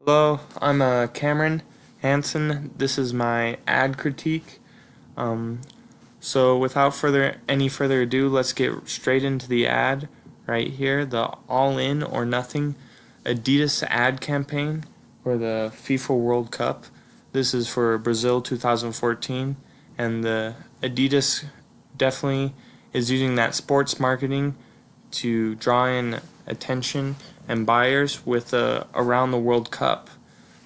Hello, I'm Cameron Hansen. This is my ad critique. Um, so without any further ado, let's get straight into the ad right here. The All In or Nothing Adidas ad campaign for the FIFA World Cup. This is for Brazil 2014, and the Adidas definitely is using that sports marketing to draw in attention and buyers with around the World Cup.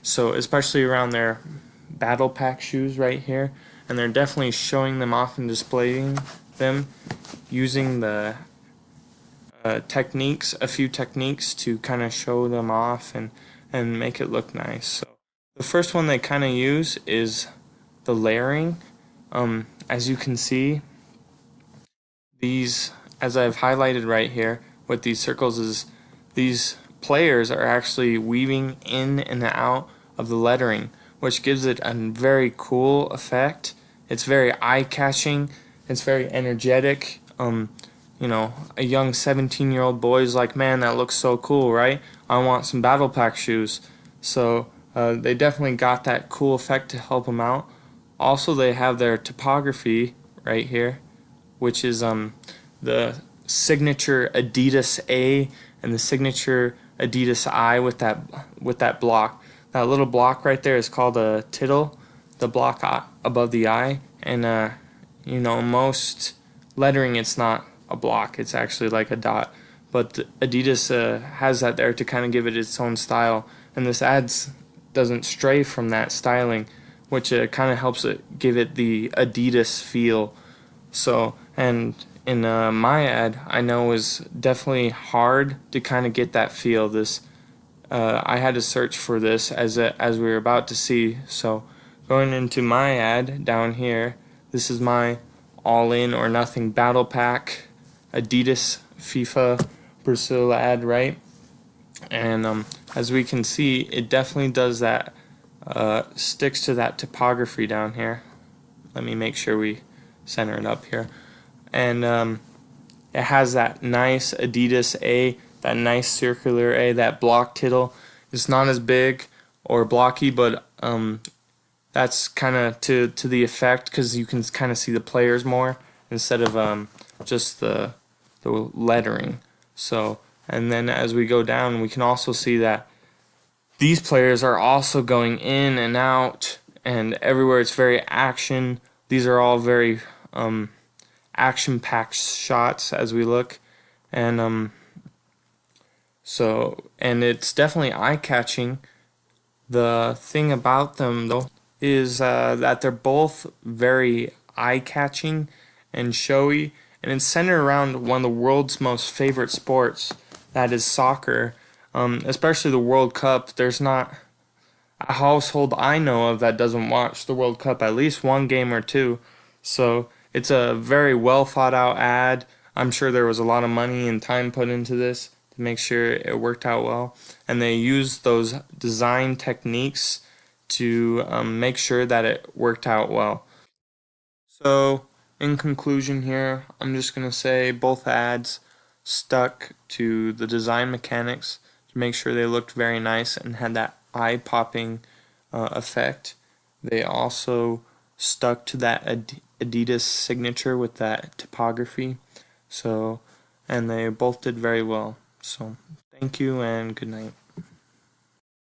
So especially around their battle pack shoes right here, and they're definitely showing them off and displaying them using the techniques, a few techniques to kind of show them off and make it look nice. So the first one they kind of use is the layering. As you can see, these, as I've highlighted right here with these circles, is these players are actually weaving in and out of the lettering, which gives it a very cool effect. It's very eye-catching. It's very energetic. A young 17-year-old boy is like, man, that looks so cool, right? I want some battle pack shoes. So they definitely got that cool effect to help them out. Also, they have their typography right here, which is the signature Adidas A and the signature Adidas I with that block. That little block right there is called a tittle, the block above the I, and most lettering it's not a block, it's actually like a dot. But Adidas has that there to kind of give it its own style, and this ads doesn't stray from that styling, which kind of helps it give it the Adidas feel. So, and in my ad, I know was definitely hard to kind of get that feel. I had to search for this as we were about to see. So, going into my ad down here, this is my All In or Nothing Battle Pack Adidas FIFA Brazil ad, right? And as we can see, it definitely does that. Sticks to that typography down here. Let me make sure we center it up here. And it has that nice Adidas A, that nice circular A, that block tittle. It's not as big or blocky, but that's kind of to the effect because you can kind of see the players more instead of just the lettering. So, and then as we go down, we can also see that these players are also going in and out and everywhere. It's very action. These are all very action-packed shots as we look, and and it's definitely eye-catching. The thing about them though is that they're both very eye-catching and showy, and it's centered around one of the world's most favorite sports, that is soccer. Especially the World Cup. There's not a household I know of that doesn't watch the World Cup at least one game or two. So it's a very well thought out ad. I'm sure there was a lot of money and time put into this to make sure it worked out well. And they used those design techniques to make sure that it worked out well. So, in conclusion, here, I'm just going to say both ads stuck to the design mechanics to make sure they looked very nice and had that eye popping effect. They also stuck to that Adidas signature with that typography. So, and they both did very well. So, thank you and good night.